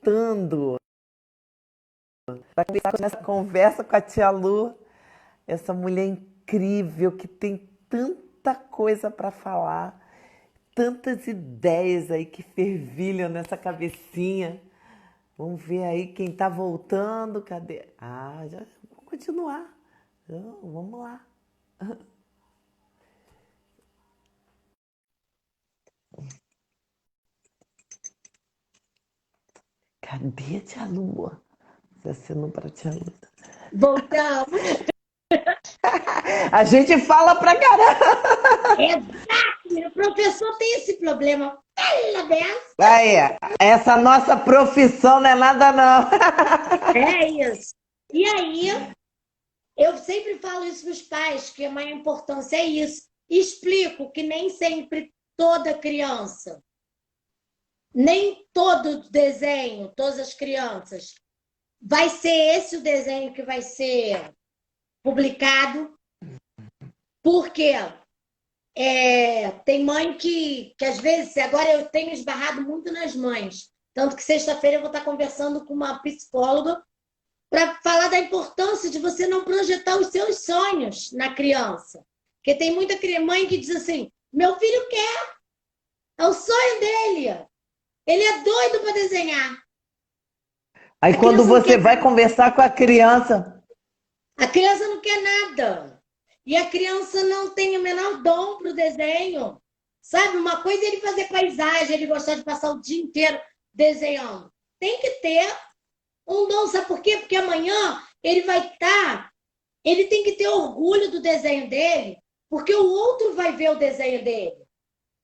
voltando para começar nessa conversa com a tia Lu, essa mulher incrível que tem tanta coisa para falar, tantas ideias aí que fervilham nessa cabecinha. Vamos ver aí quem tá voltando. Cadê? Ah, já vou continuar. Vamos lá. Cadê a tia Lua? Você assinou para a tia Lua. Voltamos. A gente fala pra caramba. Exato, meu professor tem esse problema. Fala dessa. Aí, essa nossa profissão não é nada não. É isso. E aí, eu sempre falo isso para os pais, que a maior importância é isso. Explico que nem sempre toda criança, nem todo desenho, todas as crianças, vai ser esse o desenho que vai ser publicado, porque tem mãe que às vezes, agora eu tenho esbarrado muito nas mães, tanto que sexta-feira eu vou estar conversando com uma psicóloga para falar da importância de você não projetar os seus sonhos na criança. Porque tem muita mãe que diz assim: meu filho quer, é o sonho dele, ele é doido para desenhar. Aí A quando criança não você quer vai nada. conversar com a criança, A criança não quer nada. E a criança não tem o menor dom para o desenho. Sabe, uma coisa é ele fazer paisagem, ele gostar de passar o dia inteiro desenhando. Tem que ter um dom, sabe por quê? Porque amanhã ele vai estar. Ele tem que ter orgulho do desenho dele, porque o outro vai ver o desenho dele.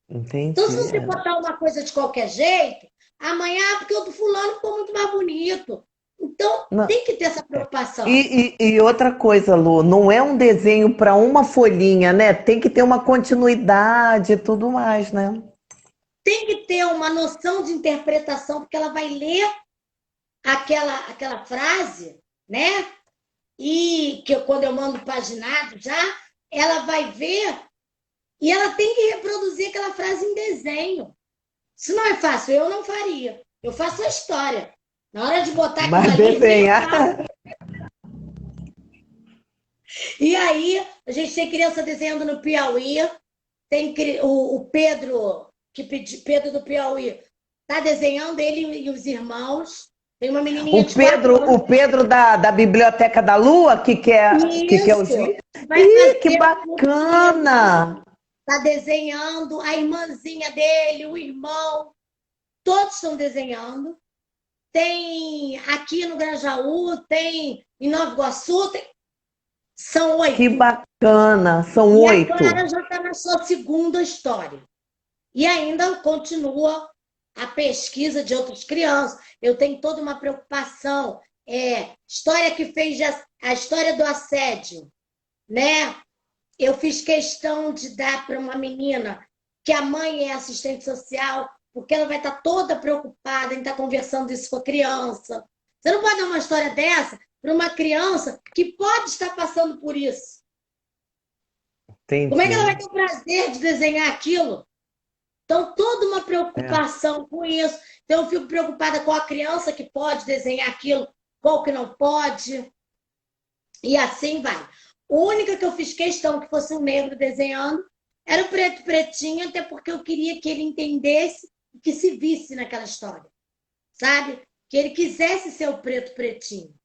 Então, se entendi. você botar uma coisa de qualquer jeito, amanhã, porque o do fulano ficou muito mais bonito. Então, Não, tem que ter essa preocupação. e outra coisa, Lu, não é um desenho para uma folhinha, né? Tem que ter uma continuidade e tudo mais, né? Tem que ter uma noção de interpretação, porque ela vai ler aquela frase, né? E que quando eu mando paginado já, ela vai ver e ela tem que reproduzir aquela frase em desenho. Isso não é fácil, eu não faria. Eu faço a história. Na hora de botar aquilo Mas ali, vem a desenhar. frase. E aí, a gente tem criança desenhando no Piauí, tem o Pedro, Pedro do Piauí, está desenhando ele e os irmãos. Tem uma menininha de 4 anos. O Pedro da Biblioteca da Lua, que quer os Isso! livros. Vai Ih, que fazer o livro, bacana! está desenhando, a irmãzinha dele, o irmão, todos estão desenhando. Tem aqui no Grajaú, tem em Nova Iguaçu, são Que 8. bacana! São E a Clara 8. já está na sua segunda história. E ainda continua a pesquisa de outras crianças. Eu tenho toda uma preocupação. História que fez a história do assédio, né? Eu fiz questão de dar para uma menina que a mãe é assistente social, porque ela vai estar toda preocupada em estar conversando isso com a criança. Você não pode dar uma história dessa para uma criança que pode estar passando por isso. Como é que ela Entendi. vai ter o prazer de desenhar aquilo? Então, toda uma É. preocupação com isso. Então, eu fico preocupada com a criança que pode desenhar aquilo, qual que não pode, e assim vai. O único que eu fiz questão que fosse um negro desenhando era o preto pretinho, até porque eu queria que ele entendesse e que se visse naquela história, sabe? Que ele quisesse ser o preto pretinho.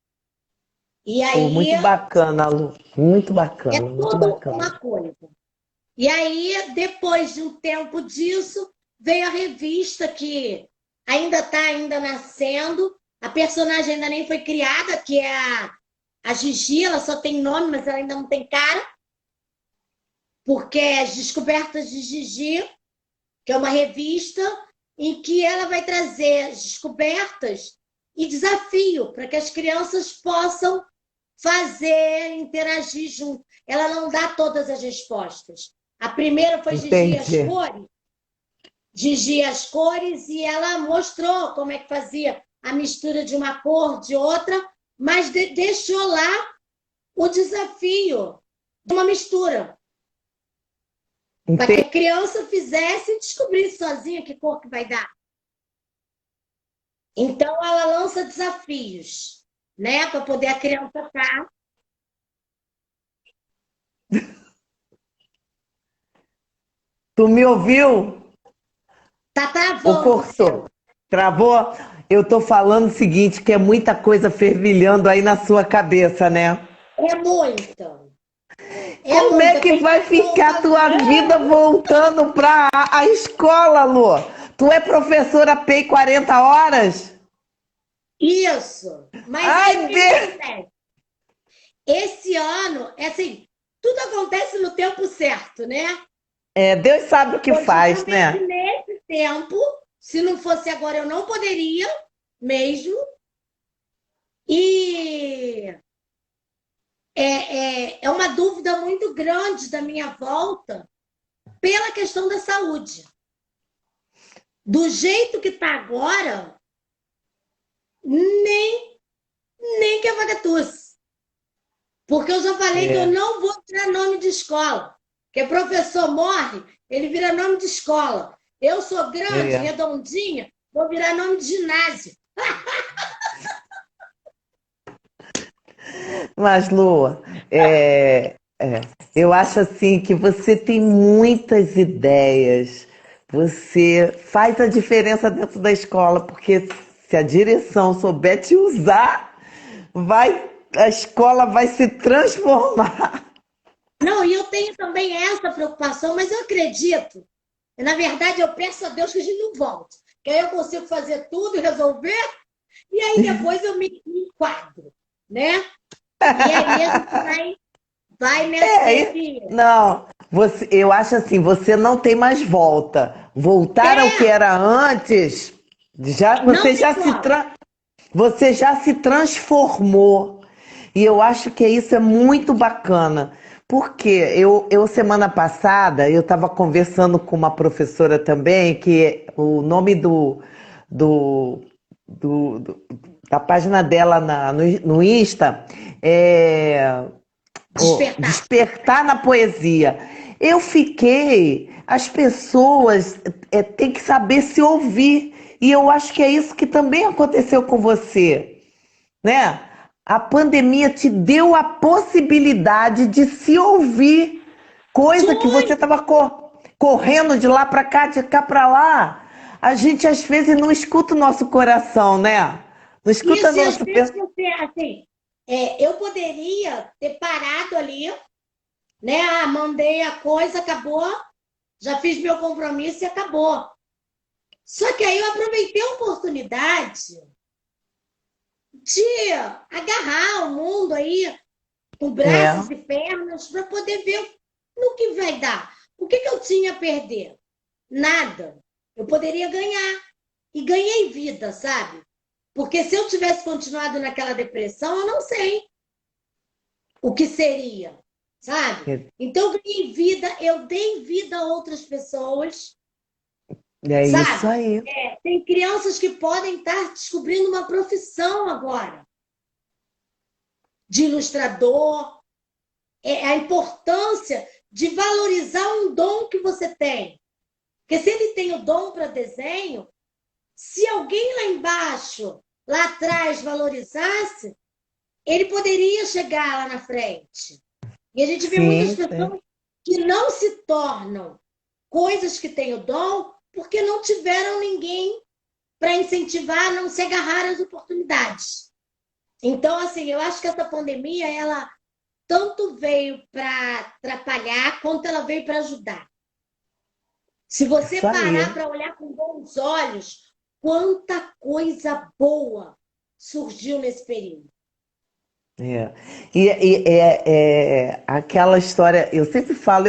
E Pô, aí muito bacana, Lu. Muito é bacana, muito tudo bacana. uma coisa. E aí, depois de um tempo disso, veio a revista que ainda está ainda nascendo. A personagem ainda nem foi criada, que é a Gigi, ela só tem nome, mas ela ainda não tem cara, porque é as Descobertas de Gigi, que é uma revista em que ela vai trazer as descobertas e desafio para que as crianças possam fazer, interagir junto. Ela não dá todas as respostas. A primeira foi Entendi. Gigi as cores, e ela mostrou como é que fazia a mistura de uma cor, de outra, mas deixou lá o desafio de uma mistura, para que a criança fizesse e descobrisse sozinha que cor que vai dar. Então, ela lança desafios, né? Para poder a criança estar. Tu me ouviu? Tá Ou travando o cortou? seu. Travou? Eu tô falando o seguinte, que é muita coisa fervilhando aí na sua cabeça, né? É muita. É Como é muita. que Tem vai hora que eu ficar a falo tua assim, vida voltando para a escola, Lu? Tu é professora PEI 40 horas? isso. Mas aí o Ai, que que Deus! acontece? Esse ano, é assim, tudo acontece no tempo certo, né? É, Deus sabe o que Eu faz, justamente né? nesse tempo, se não fosse agora, eu não poderia mesmo. E é uma dúvida muito grande da minha volta pela questão da saúde. Do jeito que está agora, nem, nem que a vaga tusse. Porque eu já falei que eu É, não vou tirar nome de escola. Porque professor morre, ele vira nome de escola. Eu sou grande, é. redondinha, vou virar nome de ginásio. Mas, Lu, eu acho assim que você tem muitas ideias. Você faz a diferença dentro da escola, porque se a direção souber te usar, a escola vai se transformar. Não, e eu tenho também essa preocupação, mas eu acredito. Na verdade, eu peço a Deus que a gente não volte. Que aí eu consigo fazer tudo, resolver, e aí depois eu me enquadro, né? E aí a gente vai É, nesse. não, eu acho assim, você não tem mais volta. Voltar ao que É, era antes, já, não tem como. você já se transformou. E eu acho que isso é muito bacana. Porque eu semana passada, eu estava conversando com uma professora também, que o nome do, do- da página dela no Insta é Despertar. Despertar na Poesia. As pessoas têm que saber se ouvir. E eu acho que é isso que também aconteceu com você, né? A pandemia te deu a possibilidade de se ouvir, coisa que você Foi! estava correndo de lá para cá, de cá para lá. A gente às vezes não escuta o nosso coração, né? Não escuta Isso, e às nosso vezes pensamento. você, assim, eu poderia ter parado ali, né? Ah, mandei a coisa, acabou, já fiz meu compromisso e acabou. Só que aí eu aproveitei a oportunidade de agarrar o mundo aí com braços É, e pernas para poder ver no que vai dar. O que eu tinha a perder? Nada. Eu poderia ganhar. E ganhei vida, sabe? Porque se eu tivesse continuado naquela depressão, eu não sei o que seria, sabe? Então eu ganhei vida, eu dei vida a outras pessoas, é isso sabe? aí. Tem crianças que podem estar descobrindo uma profissão agora, de ilustrador, a importância de valorizar um dom que você tem. Porque se ele tem o dom para desenho, se alguém lá embaixo, lá atrás, valorizasse, ele poderia chegar lá na frente. E a gente vê muitas Sim, sim. pessoas que não se tornam coisas que têm o dom porque não tiveram ninguém para incentivar a não se agarrar às oportunidades. Então, assim, eu acho que essa pandemia, ela tanto veio para atrapalhar quanto ela veio para ajudar. Se você Isso aí. parar para olhar com bons olhos, quanta coisa boa surgiu nesse período. É. Aquela história, eu sempre falo,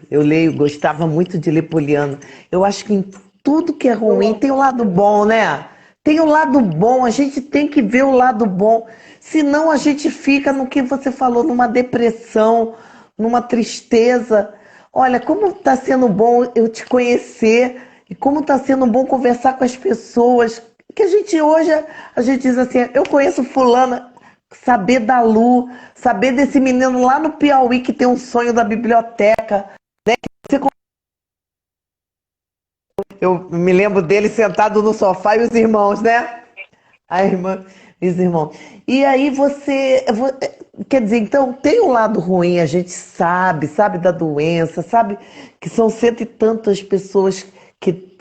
eu leio, gostava muito de ler Poliana. Eu acho que em tudo que é ruim tem o lado bom, né? Tem o lado bom, a gente tem que ver o lado bom. Senão a gente fica no que você falou, numa depressão, numa tristeza. Olha, como está sendo bom eu te conhecer e como está sendo bom conversar com as pessoas. Que a gente hoje, a gente diz assim, eu conheço fulana, saber da Lu, saber desse menino lá no Piauí que tem um sonho da biblioteca. Eu me lembro dele sentado no sofá e os irmãos, né? A irmã, os irmãos. E aí quer dizer, então tem um lado ruim, a gente sabe da doença, sabe que são cento e tantas pessoas que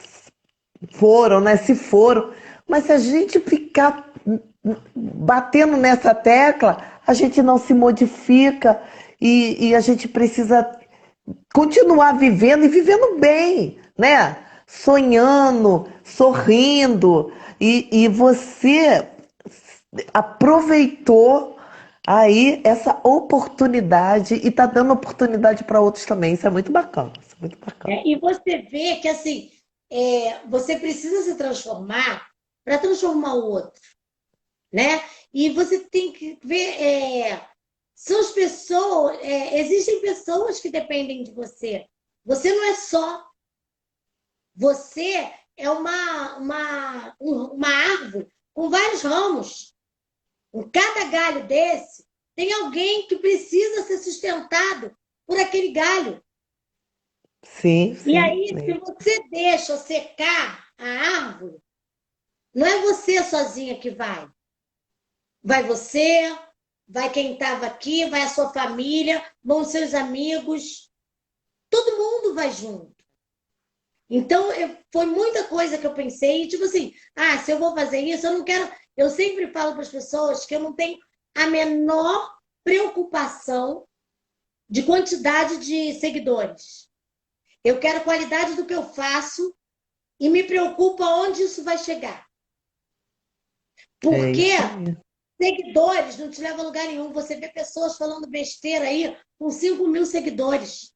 foram, né? Se foram. Mas se a gente ficar batendo nessa tecla, a gente não se modifica e a gente precisa continuar vivendo e vivendo bem, né? Sonhando, sorrindo. E você aproveitou aí essa oportunidade e tá dando oportunidade para outros também. Isso é muito bacana. Isso é muito bacana. E você vê que assim, você precisa se transformar para transformar o outro, né? E você tem que ver, são as pessoas, existem pessoas que dependem de você. Você não é só, você é uma árvore com vários ramos. Em cada galho desse, tem alguém que precisa ser sustentado por aquele galho. Sim, E sim, aí, se sim. você deixa secar a árvore, não é você sozinha que vai. Vai você, vai quem estava aqui, vai a sua família, vão seus amigos, todo mundo vai junto. Então, foi muita coisa que eu pensei, tipo assim, se eu vou fazer isso, eu não quero. Eu sempre falo para as pessoas que eu não tenho a menor preocupação de quantidade de seguidores. Eu quero qualidade do que eu faço e me preocupa onde isso vai chegar. É Porque isso aí. seguidores não te levam a lugar nenhum. Você vê pessoas falando besteira aí com 5.000 seguidores.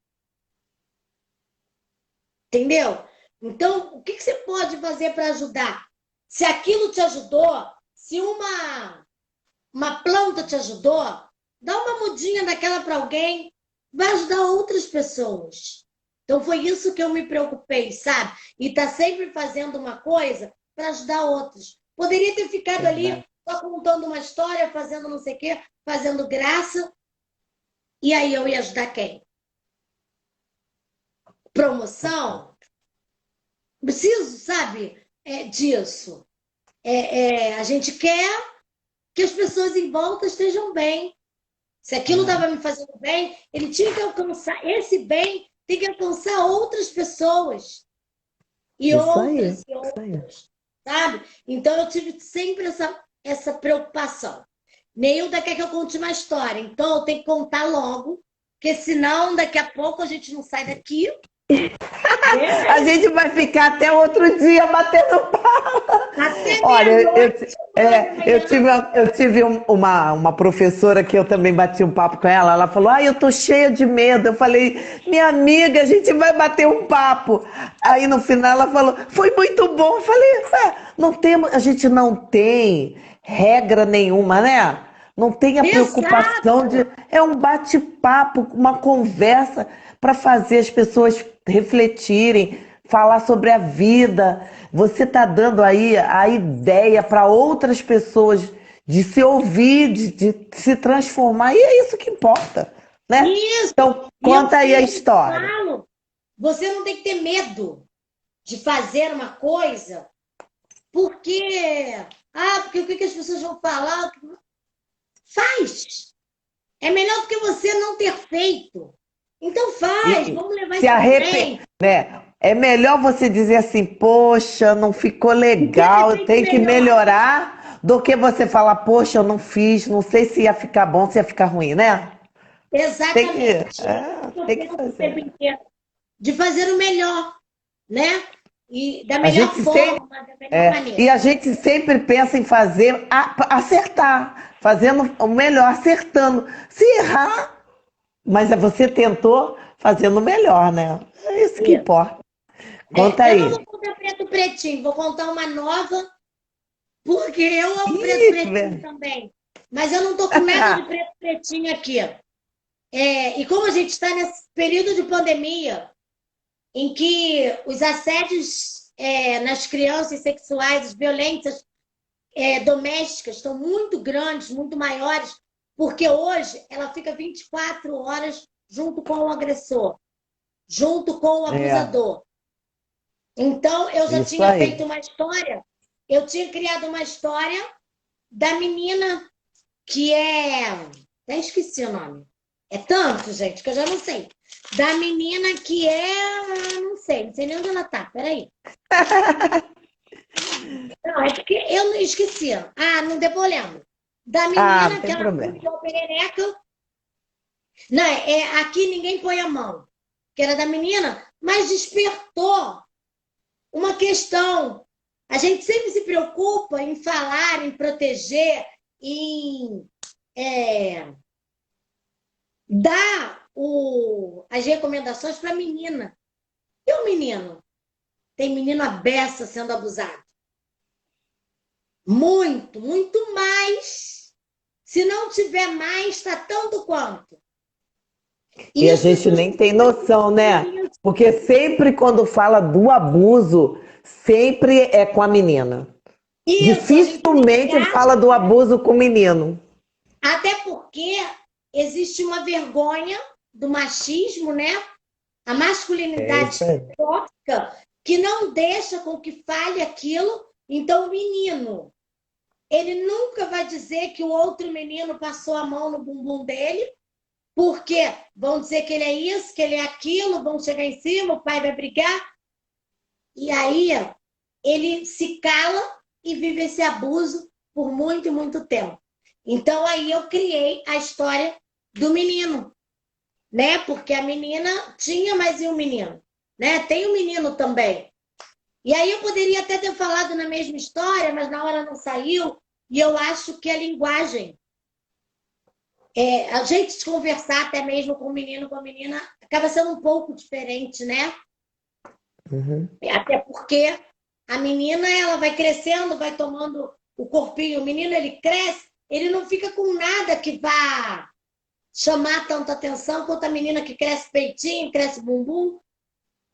Entendeu? Então, o que você pode fazer para ajudar? Se aquilo te ajudou, se uma planta te ajudou, dá uma mudinha daquela para alguém, vai ajudar outras pessoas. Então, foi isso que eu me preocupei, sabe? E tá sempre fazendo uma coisa para ajudar outros. Poderia ter ficado ali Verdade. só contando uma história, fazendo não sei o quê, fazendo graça, e aí eu ia ajudar quem? Promoção? Preciso, sabe, disso. A gente quer que as pessoas em volta estejam bem. Se aquilo É. estava me fazendo bem, ele tinha que alcançar, esse bem tem que alcançar outras pessoas. E Isso aí, outras, e isso aí. outras, sabe? Então eu tive sempre essa preocupação. Neilda quer que eu conte uma história, então eu tenho que contar logo, porque senão daqui a pouco a gente não sai daqui, né? A gente vai ficar até outro dia batendo papo. Até Olha, meia-noite, 1 da manhã. eu tive uma professora que eu também bati um papo com ela. Ela falou: eu tô cheia de medo. Eu falei: minha amiga, a gente vai bater um papo. Aí no final ela falou: foi muito bom. Eu falei: não temos, a gente não tem regra nenhuma, né? Não tem a preocupação de. Exato! É um bate-papo, uma conversa para fazer as pessoas refletirem, falar sobre a vida. Você está dando aí a ideia para outras pessoas de se ouvir, de se transformar, e é isso que importa, né? Isso! Então, E eu conta aí a sempre história. falo, você não tem que ter medo de fazer uma coisa, porque, porque o que as pessoas vão falar? Faz! É melhor do que você não ter feito. Então faz, E vamos levar se isso para arrepender, frente. né? É melhor você dizer assim, poxa, não ficou Podia legal, ter eu feito tenho que melhor. melhorar, do que você falar, poxa, eu não fiz, não sei se ia ficar bom, se ia ficar ruim, né? Tem que, Exatamente. É isso que eu tem que penso o tempo fazer. inteiro. De fazer o melhor, né? E da A melhor gente sempre, forma, da melhor e maneira. a gente sempre pensa em fazer, acertar, fazendo o melhor, acertando. Se errar, mas você tentou fazendo o melhor, né? É isso que Isso. importa. Conta Eu não aí. vou contar preto pretinho, vou contar uma nova, porque eu amo preto Ih, pretinho também. Mas eu não tô com nada de preto pretinho aqui. E como a gente está nesse período de pandemia, em que os assédios nas crianças sexuais, as violências domésticas estão muito grandes, muito maiores, porque hoje ela fica 24 horas junto com o agressor, junto com o é, abusador. Então, eu já isso tinha aí. feito uma história, eu tinha criado uma história da menina que é. Até esqueci o nome. É tanto, gente, que eu já não sei. Da menina que é. Não sei nem onde ela tá. Peraí. Não, é porque eu não esqueci. Ah, não depois eu lembro. Da Ah, não menina que tem ela problema. puxou a perereca. Não, aqui ninguém põe a mão. Que era da menina, mas despertou uma questão. A gente sempre se preocupa em falar, em proteger, em dar as recomendações para a menina. E o menino? Tem menino à beça sendo abusado. Muito, muito mais. Se não tiver mais, está tanto quanto. E E a as gente pessoas nem não tem noção, né? sabem isso. Porque sempre quando fala do abuso, sempre é com a menina. Isso, a gente sempre Dificilmente fala acha do que é. abuso com o menino. Até porque existe uma vergonha do machismo, né? A É masculinidade isso aí. tóxica que não deixa com que fale aquilo. Então, o menino, ele nunca vai dizer que o outro menino passou a mão no bumbum dele, porque vão dizer que ele é isso, que ele é aquilo, vão chegar em cima, o pai vai brigar. E aí ele se cala e vive esse abuso por muito e muito tempo. Então aí eu criei a história do menino, né? Porque a menina tinha, mas e o menino, né? Tem o menino também. E aí eu poderia até ter falado na mesma história, mas na hora não saiu. E eu acho que a linguagem, a gente conversar até mesmo com o menino, com a menina, acaba sendo um pouco diferente, né? Uhum. Até porque a menina, ela vai crescendo, vai tomando o corpinho. O menino, ele cresce, ele não fica com nada que vá chamar tanta atenção quanto a menina que cresce peitinho, cresce bumbum,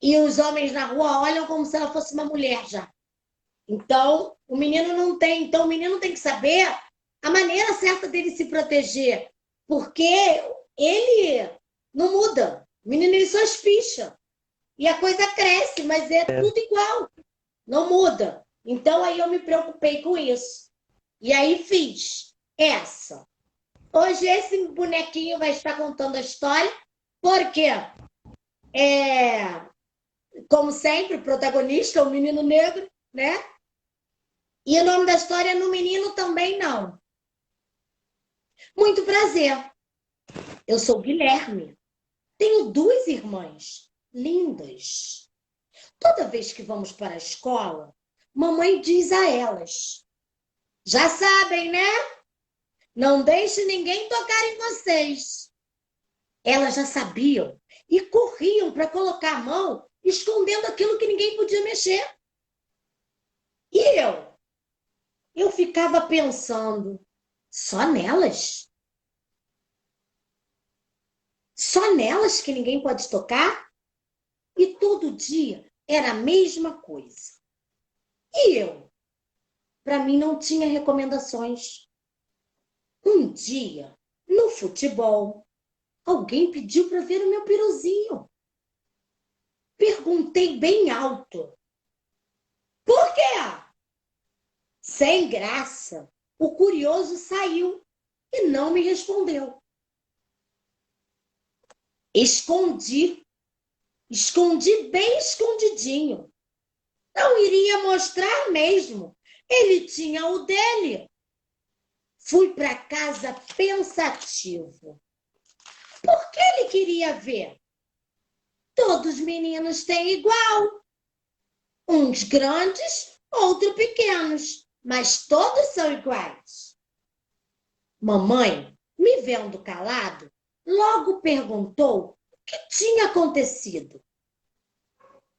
e os homens na rua olham como se ela fosse uma mulher já. Então, o menino não tem. Então, o menino tem que saber a maneira certa dele se proteger, porque ele não muda. O menino, ele só espicha. E a coisa cresce, mas é tudo igual. Não muda. Então aí eu me preocupei com isso. E aí fiz essa. Hoje esse bonequinho vai estar contando a história, porque como sempre, o protagonista é o menino negro, né? E o nome da história é No Menino Também Não. Muito prazer. Eu sou Guilherme. Tenho duas irmãs lindas. Toda vez que vamos para a escola, mamãe diz a elas: já sabem, né? Não deixe ninguém tocar em vocês. Elas já sabiam e corriam para colocar a mão, escondendo aquilo que ninguém podia mexer. E eu ficava pensando, só nelas? Só nelas que ninguém pode tocar? E todo dia era a mesma coisa. E para mim, não tinha recomendações. Um dia, no futebol, alguém pediu para ver o meu piruzinho. Perguntei bem alto: por quê? Sem graça, o curioso saiu e não me respondeu. Escondi, escondi bem escondidinho. Não iria mostrar mesmo. Ele tinha o dele. Fui para casa pensativo. Por que ele queria ver? Todos os meninos têm igual. Uns grandes, outros pequenos, mas todos são iguais. Mamãe, me vendo calado, logo perguntou o que tinha acontecido.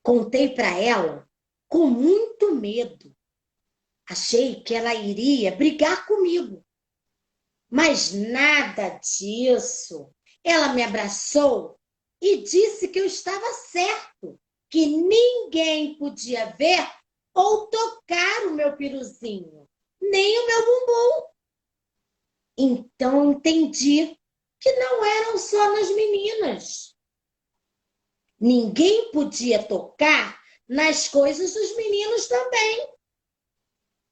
Contei para ela com muito medo. Achei que ela iria brigar comigo, mas nada disso. Ela me abraçou e disse que eu estava certo, que ninguém podia ver ou tocar o meu piruzinho, nem o meu bumbum. Então entendi que não eram só nas meninas. Ninguém podia tocar nas coisas dos meninos também.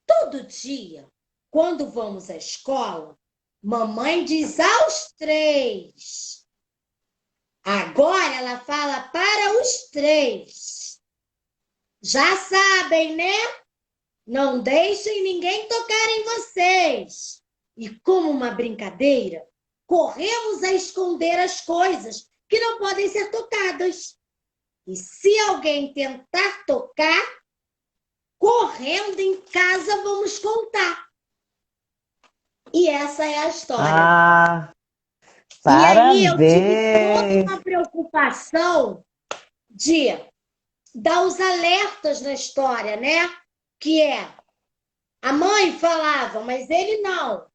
Todo dia, quando vamos à escola, mamãe diz aos 3. Agora ela fala para os 3. Já sabem, né? Não deixem ninguém tocar em vocês. E como uma brincadeira, corremos a esconder as coisas que não podem ser tocadas. E se alguém tentar tocar, correndo em casa vamos contar. E essa é a história. Ah, E aí eu tive toda parabéns. uma preocupação de dar os alertas na história, né? Que é, a mãe falava, mas ele não.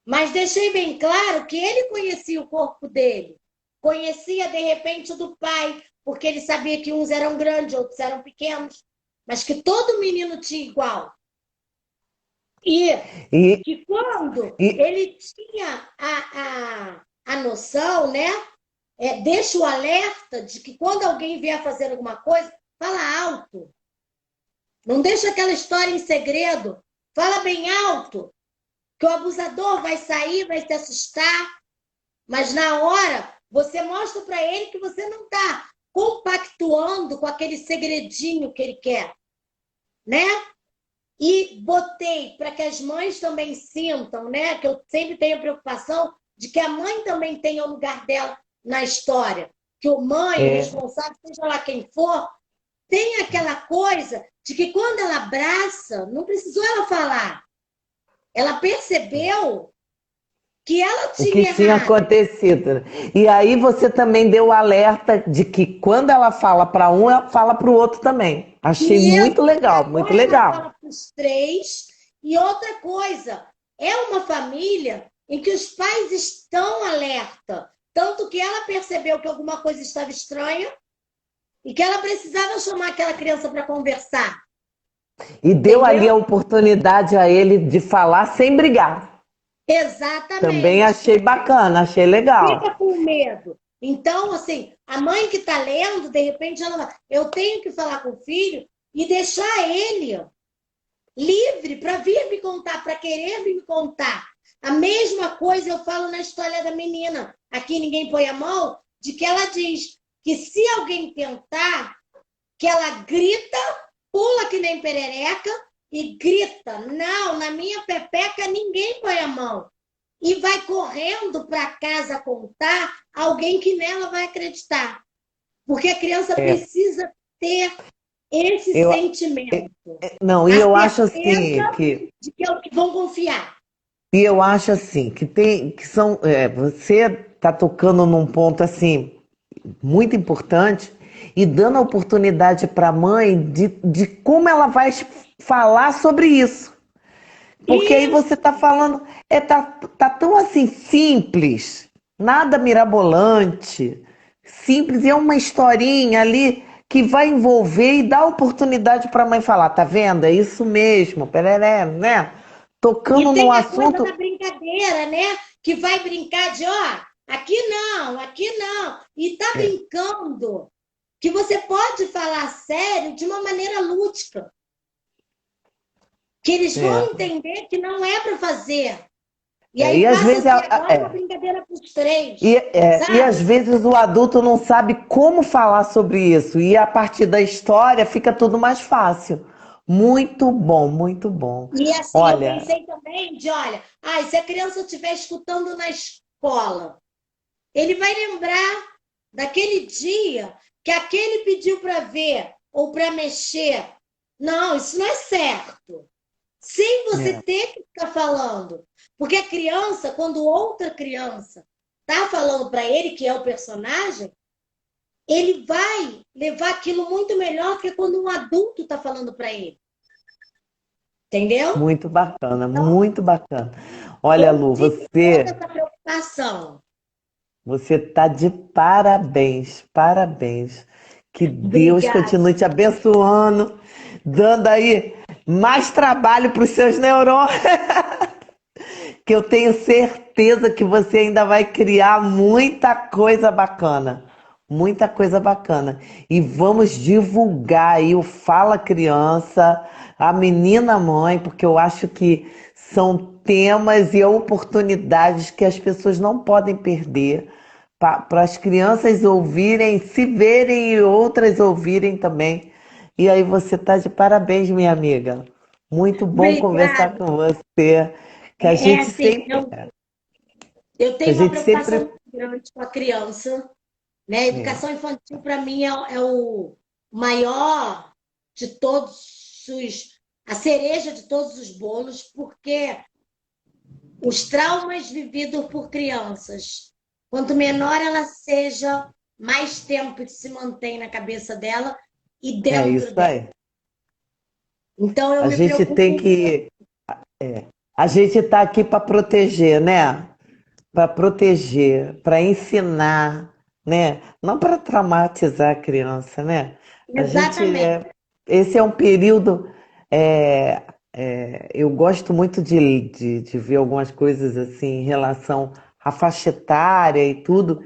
Mas deixei bem claro que ele conhecia o corpo dele. Conhecia, de repente, o do pai, porque ele sabia que uns eram grandes, outros eram pequenos, mas que todo menino tinha igual. E E, que quando e, ele tinha a noção, né? Deixa o alerta de que quando alguém vier fazer alguma coisa, fala alto. Não deixa aquela história em segredo. Fala bem alto, que o abusador vai sair, vai se assustar, mas na hora você mostra para ele que você não está compactuando com aquele segredinho que ele quer, né? E botei para que as mães também sintam, né? Que eu sempre tenho a preocupação de que a mãe também tenha o lugar dela na história. Que o mãe, o responsável, seja lá quem for, tem aquela coisa de que quando ela abraça, não precisou ela falar. Ela percebeu que ela o que tinha tinha errado. acontecido. E aí você também deu o alerta de que quando ela fala para um, ela fala para o outro também. Achei muito Isso, legal, muito agora ela legal. fala para os 3. E outra coisa, é uma família em que os pais estão alerta. Tanto que ela percebeu que alguma coisa estava estranha e que ela precisava chamar aquela criança para conversar. E deu ali a Entendeu? oportunidade a ele de falar sem brigar. Também Exatamente. achei bacana, achei legal. Fica com medo. Então, assim, a mãe que está lendo, de repente, ela vai, eu tenho que falar com o filho e deixar ele livre para vir me contar, para querer vir me contar. A mesma coisa eu falo na história da menina. Aqui ninguém põe a mão, de que ela diz que se alguém tentar, que ela grita, pula que nem perereca e grita, não, na minha pepeca ninguém põe a mão. E vai correndo para casa contar alguém que nela vai acreditar. Porque a criança É, precisa ter esse eu, sentimento. não, e A eu acho assim certeza de que vão confiar. que tem que são, você tá tocando num ponto assim muito importante e dando a oportunidade para a mãe de como ela vai falar sobre isso. Porque aí você Isso, tá falando, tá tão assim simples, nada mirabolante, simples, e é uma historinha ali que vai envolver e dá oportunidade para a mãe falar, tá vendo? É isso mesmo, pereré, né? e Tocando num tem a coisa da assunto. brincadeira, né? Que vai brincar de, ó, aqui não, aqui não. E tá É, brincando. Que você pode falar sério de uma maneira lúdica. Que eles vão é, entender que não é para fazer. E e aí às passa a vezes ser agora uma brincadeira para os 3, e às sabe? vezes o adulto não sabe como falar sobre isso, e a partir da história fica tudo mais fácil. Muito bom, muito bom. E assim, eu Olha, pensei também de, olha, se a criança estiver escutando na escola, ele vai lembrar daquele dia que aquele pediu para ver ou para mexer. Não, isso não é certo. Sem você é, ter que ficar falando. Porque a criança, quando outra criança está falando para ele, que é o personagem, ele vai levar aquilo muito melhor que quando um adulto está falando para ele. Entendeu? muito bacana, Então, muito bacana. Olha, eu Lu, tive toda essa preocupação. você tá de parabéns, parabéns. Que Deus Obrigada. continue te abençoando, dando aí mais trabalho para os seus neurônios, que eu tenho certeza que você ainda vai criar muita coisa bacana. Muita coisa bacana. E vamos divulgar aí o Fala Criança, a Menina Mãe, porque eu acho que são temas e oportunidades que as pessoas não podem perder para as crianças ouvirem, se verem e outras ouvirem também. E aí você tá de parabéns, minha amiga. Muito bom conversar Obrigada. com você. Que a É gente assim, sempre, eu que a tenho uma gente preocupação sempre, muito grande com a criança, né? A é, educação infantil, para mim, é o maior de todos a cereja de todos os bolos, porque os traumas vividos por crianças, quanto menor ela seja, mais tempo se mantém na cabeça dela e é dentro isso dela. aí. Então, eu A me gente tem preocupo muito. que, a gente está aqui para proteger, né? Para proteger, para ensinar, né? Não para traumatizar a criança, né? A gente Exatamente. esse é um período é, eu gosto muito de ver algumas coisas assim em relação à faixa etária e tudo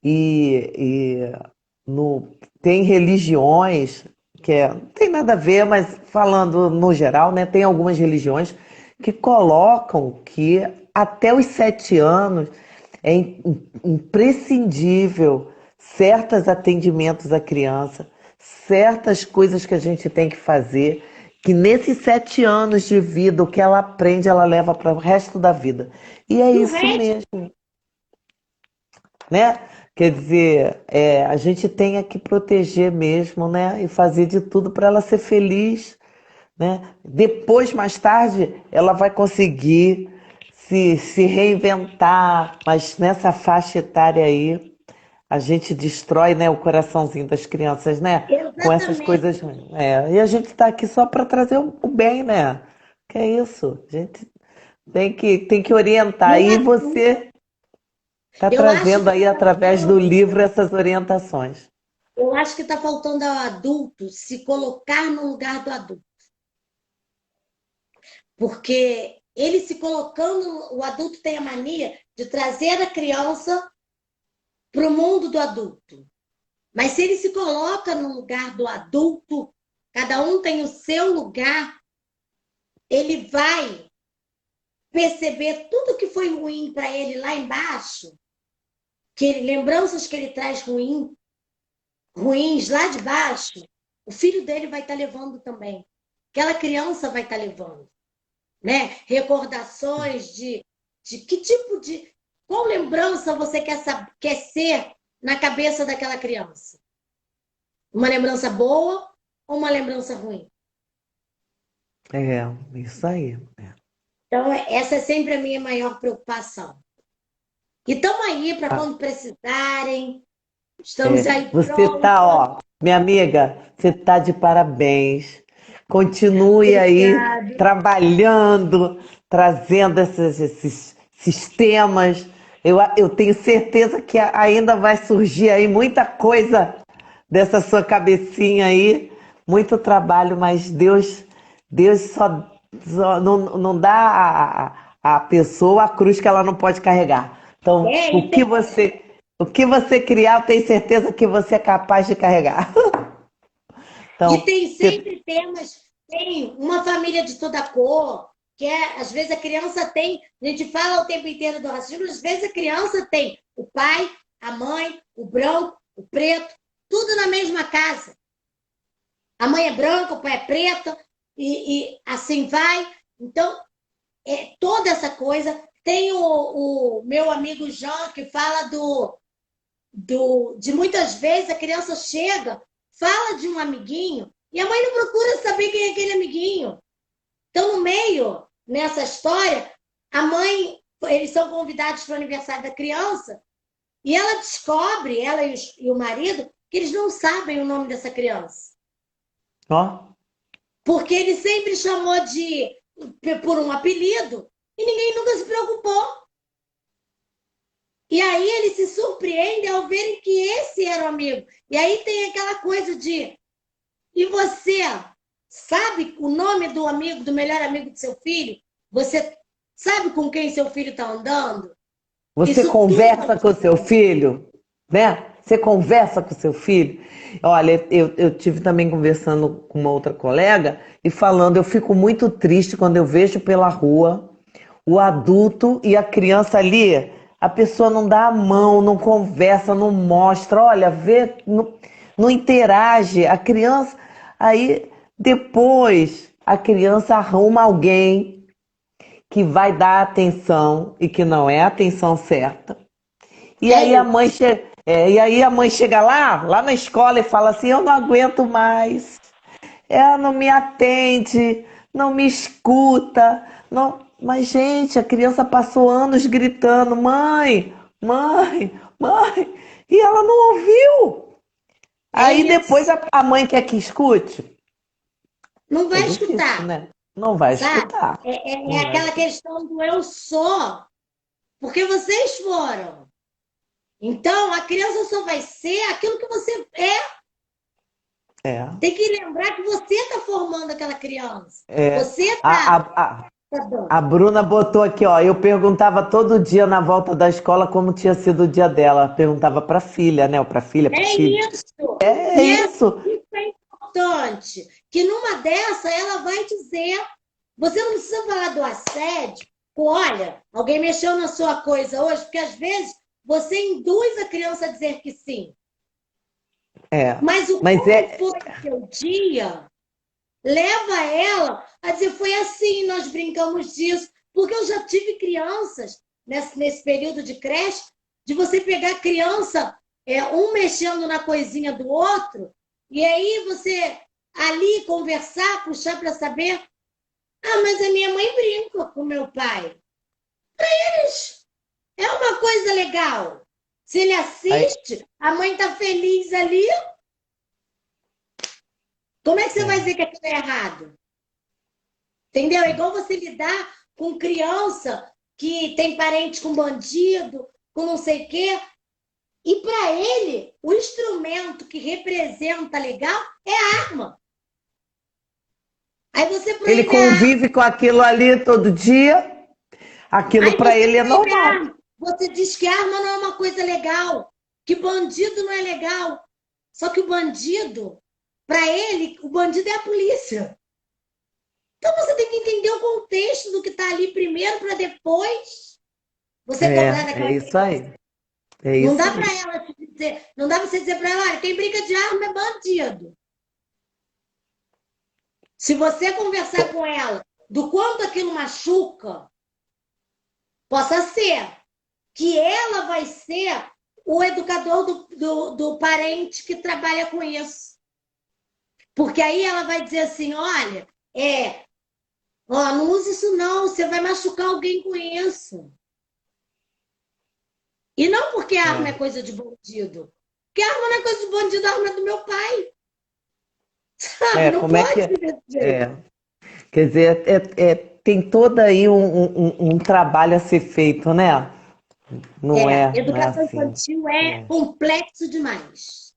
e no, tem religiões não tem nada a ver, mas falando no geral, né? Tem algumas religiões que colocam que até os 7 anos é imprescindível certos atendimentos à criança, certas coisas que a gente tem que fazer, que nesses 7 anos de vida, o que ela aprende, ela leva para o resto da vida. E é E o isso resto, mesmo, né? Quer dizer, a gente tem que proteger mesmo, né? E fazer de tudo para ela ser feliz, né? Depois, mais tarde, ela vai conseguir se reinventar, mas nessa faixa etária aí, a gente destrói, né, o coraçãozinho das crianças, né? Com essas exatamente. coisas. E a gente está aqui só para trazer o bem, né? Que é isso. A gente tem que E orientar. o E adulto, você está eu acho trazendo que aí, está através do faltando, livro, essas orientações. eu acho que está faltando ao adulto se colocar no lugar do adulto. Porque ele se colocando, o adulto tem a mania de trazer a criança para o mundo do adulto. Mas se ele se coloca no lugar do adulto, cada um tem o seu lugar, ele vai perceber tudo que foi ruim para ele lá embaixo, lembranças que ele traz ruins lá de baixo, o filho dele vai estar levando também. Aquela criança vai estar levando, né? Recordações de que tipo de. Qual lembrança você quer ser na cabeça daquela criança? Uma lembrança boa ou uma lembrança ruim? É, isso aí. Então, essa é sempre a minha maior preocupação. E estamos aí para Ah, quando precisarem, estamos aí você tá, prontos. ó, minha amiga, você tá de parabéns. Continue aí Obrigada. trabalhando, trazendo esses sistemas. Eu tenho certeza que ainda vai surgir aí muita coisa dessa sua cabecinha aí, muito trabalho, mas Deus só não dá a pessoa a cruz que ela não pode carregar. Então, É, o que você criar, eu tenho certeza que você é capaz de carregar. e Então, tem sempre temas, tem uma família de toda cor, que às vezes a criança tem, a gente fala o tempo inteiro do racismo, às vezes a criança tem o pai, a mãe, o branco, o preto, tudo na mesma casa. A mãe é branca, o pai é preto, e assim vai. Então, toda essa coisa. Tem o meu amigo Jean, que fala de muitas vezes a criança chega, fala de um amiguinho, e a mãe não procura saber quem é aquele amiguinho. Então, no meio, nessa história, a mãe, eles são convidados para o aniversário da criança, e ela descobre, ela e o marido, que eles não sabem o nome dessa criança. ó, Porque ele sempre chamou por um apelido e ninguém nunca se preocupou. E aí ele se surpreende ao verem que esse era o amigo. E aí tem aquela coisa de. E você sabe o nome do amigo, do melhor amigo do seu filho? Você sabe com quem seu filho está andando? você Isso tudo. conversa com o seu filho, né? Você conversa com o seu filho. Olha, eu tive também conversando com uma outra colega e falando, eu fico muito triste quando eu vejo pela rua o adulto e a criança ali, a pessoa não dá a mão, não conversa, não mostra, olha, vê, não interage. A criança, aí depois a criança arruma alguém que vai dar atenção e que não é a atenção certa. E É aí a isso. mãe chega, e aí a mãe chega lá na escola e fala assim, eu não aguento mais. Ela não me atende, não me escuta. Não... Mas, gente, a criança passou anos gritando, mãe, mãe, mãe, e ela não ouviu. É Aí depois isso. a mãe quer que escute. Não É vai difícil, escutar, né? Não vai sabe? escutar. É Não vai aquela escutar. questão do eu sou, porque vocês foram. Então, a criança só vai ser aquilo que você é. É. Tem que lembrar que você está formando aquela criança. É. Você A, está a, a, a dando. Bruna botou aqui, ó. Eu perguntava todo dia na volta da escola como tinha sido o dia dela. Perguntava pra filha, né? Ou pra filha, pro É filho. isso. É E é isso. isso é importante. Que numa dessa ela vai dizer. Você não precisa falar do assédio. Olha, alguém mexeu na sua coisa hoje, porque às vezes você induz a criança a dizer que sim. É. Mas o Mas como é. foi o seu dia leva ela a dizer, foi assim, nós brincamos disso. Porque eu já tive crianças nesse período de creche, de você pegar a criança, um mexendo na coisinha do outro, e aí você ali conversar, puxar para saber, ah, mas a minha mãe brinca com meu pai. É uma coisa legal. Se ele Aí, assiste, a mãe está feliz ali, como é que você vai é. dizer que aquilo é errado? Entendeu? É igual você lidar com criança que tem parente com bandido, com não sei o quê. E para ele, o instrumento que representa legal é a arma. Aí você Ele proíbe a arma. convive com aquilo ali todo dia. Aquilo Aí pra você ele é proíbe a normal. arma. Você diz que arma não é uma coisa legal, que bandido não é legal. Só que o bandido, para ele, o bandido é a polícia. Então você tem que entender o contexto do que está ali primeiro para depois você cobrar É daquela isso criança. aí. É Não isso dá para aí. ela te dizer, não dá para você dizer para ela, olha, quem brinca de arma é bandido. Se você conversar com ela do quanto aquilo machuca, possa ser que ela vai ser o educador do parente que trabalha com isso. Porque aí ela vai dizer assim, olha, ó, não use isso não, você vai machucar alguém com isso. E não porque a arma é É. coisa de bandido. Porque a arma não é coisa de bandido, a arma é do meu pai. Sabe? Não Como é que pode é? ser desse jeito. É. Quer dizer, tem todo aí um trabalho a ser feito, né? Não é Educação assim. infantil é É. complexo demais.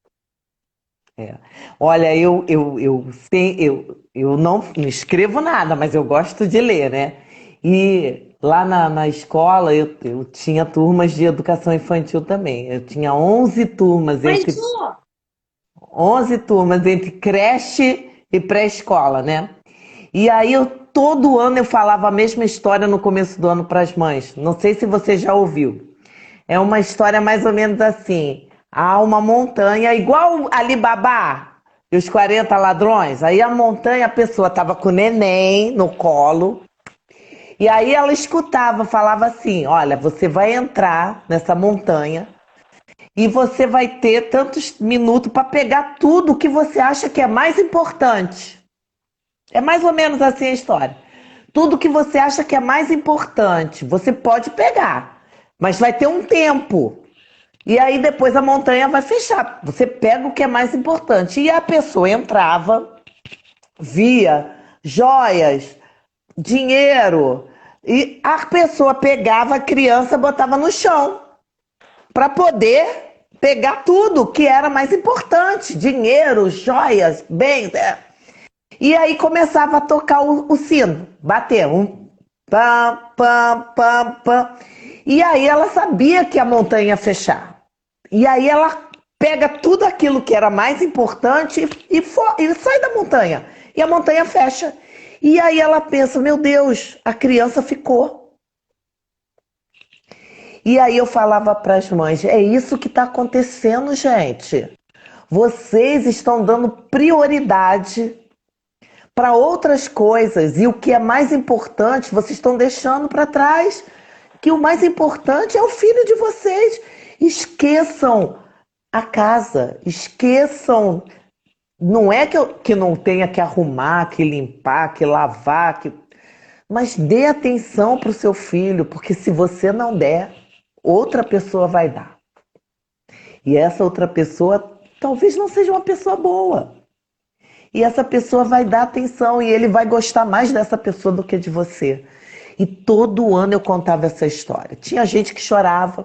É. Olha, eu não escrevo nada, mas eu gosto de ler, né? E lá na escola eu tinha turmas de educação infantil também. Eu tinha 11 turmas Mas, entre 11 turmas entre creche e pré-escola, né? E aí todo ano eu falava a mesma história no começo do ano para as mães. Não sei se você já ouviu. É uma história mais ou menos assim. Há uma montanha, igual Alibaba e os 40 ladrões. Aí a montanha, a pessoa estava com o neném no colo. E aí ela escutava, falava assim: olha, você vai entrar nessa montanha e você vai ter tantos minutos para pegar tudo que você acha que é mais importante. É mais ou menos assim a história. Tudo que você acha que é mais importante, você pode pegar, mas vai ter um tempo. E aí depois a montanha vai fechar. Você pega o que é mais importante. E a pessoa entrava, via joias, dinheiro, e a pessoa pegava a criança, botava no chão para poder pegar tudo que era mais importante, dinheiro, joias, bens. E aí começava a tocar o sino, bater pam, pam, pam, pam. E aí ela sabia que a montanha ia fechar. E aí ela pega tudo aquilo que era mais importante e sai da montanha. E a montanha fecha. E aí ela pensa, meu Deus, a criança ficou. E aí eu falava para as mães, é isso que está acontecendo, gente. Vocês estão dando prioridade para outras coisas e o que é mais importante, vocês estão deixando para trás, que o mais importante é o filho de vocês. Esqueçam a casa, esqueçam. Não é que não tenha que arrumar, que limpar, que lavar, mas dê atenção para o seu filho, porque se você não der, outra pessoa vai dar. E essa outra pessoa talvez não seja uma pessoa boa. E essa pessoa vai dar atenção e ele vai gostar mais dessa pessoa do que de você. E todo ano eu contava essa história. Tinha gente que chorava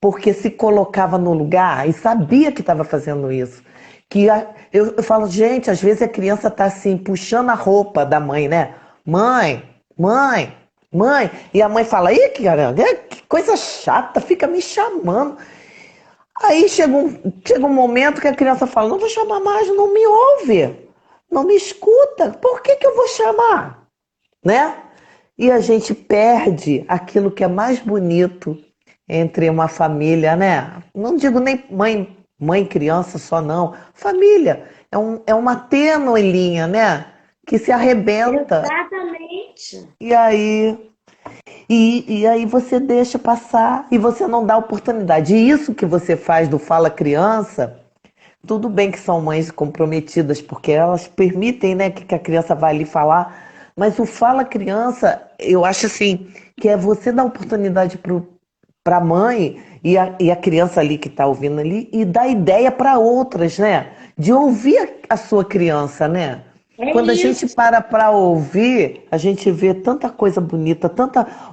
porque se colocava no lugar e sabia que estava fazendo isso. Eu falo, gente, às vezes a criança está assim, puxando a roupa da mãe, né? Mãe, mãe, mãe. E a mãe fala, ih, que coisa chata, fica me chamando. Aí chega um momento que a criança fala, não vou chamar mais, não me ouve, não me escuta, por que eu vou chamar? Né? E a gente perde aquilo que é mais bonito entre uma família, né? Não digo nem mãe e criança só não, família, é uma tênue linha, né? Que se arrebenta. Exatamente. E aí você deixa passar e você não dá oportunidade. E isso que você faz do Fala Criança, tudo bem que são mães comprometidas, porque elas permitem, né, que a criança vá ali falar, mas o Fala Criança, eu acho assim, que é você dar oportunidade para a mãe e a criança ali que está ouvindo ali e dar ideia para outras, né? De ouvir a sua criança, né? É Quando a gente isso. para ouvir, a gente vê tanta coisa bonita,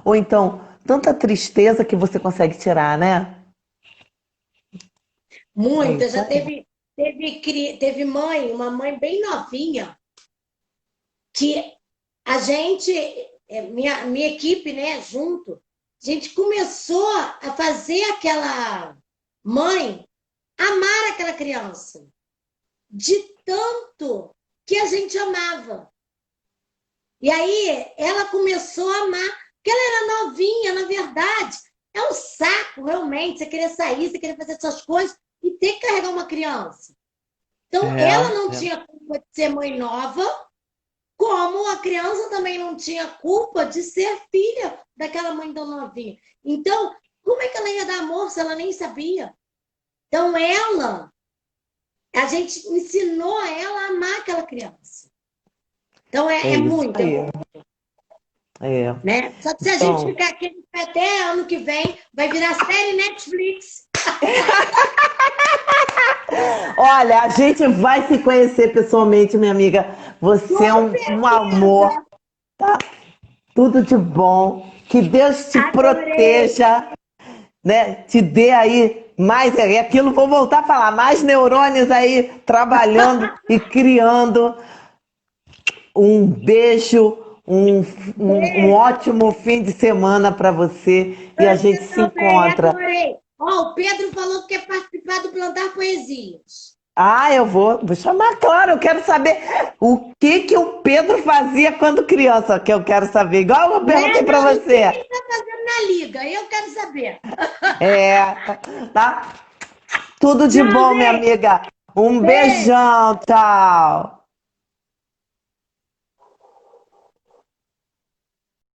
ou então tanta tristeza que você consegue tirar, né? É Muita. isso Já aí. teve mãe, uma mãe bem novinha, que a gente, minha equipe, né, junto, a gente começou a fazer aquela mãe amar aquela criança, de tanto que a gente amava. E aí ela começou a amar, porque ela era novinha, na verdade. É um saco, realmente, você querer sair, você querer fazer suas coisas e ter que carregar uma criança. Então, ela não É. tinha culpa de ser mãe nova, como a criança também não tinha culpa de ser filha daquela mãe tão novinha. Então, como é que ela ia dar amor se ela nem sabia? Então, a gente ensinou ela a amar aquela criança. Então, É é isso muito, aí. É. né? Só que se a gente Então, ficar aqui até ano que vem, vai virar série Netflix. olha, a gente vai se conhecer pessoalmente, minha amiga. Você é Com um amor, certeza. tá? Tudo de bom. Que Deus te Adorei. proteja, né? Te dê aí mais, é aquilo, vou voltar a falar, mais neurônios aí trabalhando e criando. Um beijo, um Beijo. ótimo fim de semana para você e a gente Você se também, encontra. adorei. Ó, o Pedro falou que quer participar do Plantar Poesias. Ah, eu vou chamar, claro, eu quero saber o que o Pedro fazia quando criança, que eu quero saber, igual eu Né? perguntei para Não, o que você. ele está fazendo na liga? Eu quero saber. É, tá? Tudo de Tchau, bom, minha gente. amiga. Um Beijo. beijão, tchau.